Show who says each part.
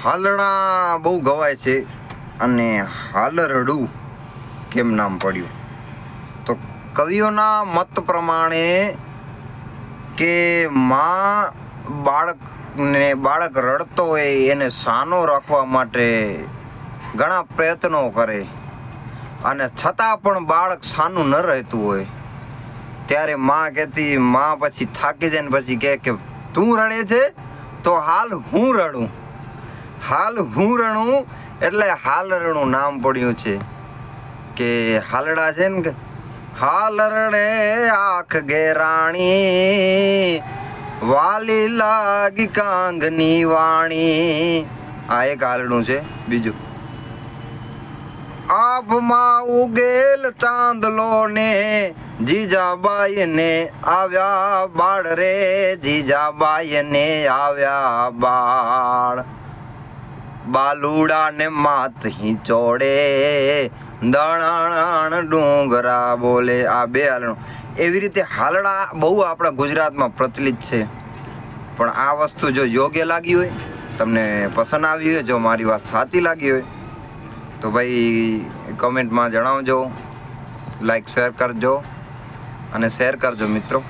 Speaker 1: હાલણા બહુ ગવાય છે અને હાલરડું કેમ નામ પડ્યું? તો કવિઓના મત પ્રમાણે કે બાળક રડતો હોય એને સાનો રાખવા માટે ઘણા પ્રયત્નો કરે અને છતાં પણ બાળક સાનું ન રહેતું હોય ત્યારે માં પછી થાકી જાય ને પછી કહે કે તું રડે છે તો હાલ હું રડું એટલે હાલરડું નામ પડ્યું છે. કે હાલડા છે ને કે હાલરડે આંખ ગેરાણી વાલી લાગી કાંગની વાણી. આ એક હાલડું છે. બીજું આભમાં ઉગેલ ચાંદલો ને જીજાબાઈ ને આવ્યા બાળ રે જીજાબાઈ ને આવ્યા બાળ બાલુડા ને માત હિંચોડે દણાણ ડુંગરા બોલે. આ બે હાલડું એવી રીતે હાલડા બહુ આપણા ગુજરાતમાં પ્રચલિત છે. પણ આ વસ્તુ જો યોગ્ય લાગી હોય, તમને પસંદ આવી હોય, જો મારી વાત સાચી લાગી હોય તો ભાઈ કમેન્ટમાં જણાવજો, લાઈક શેર કરજો અને શેર કરજો મિત્રો.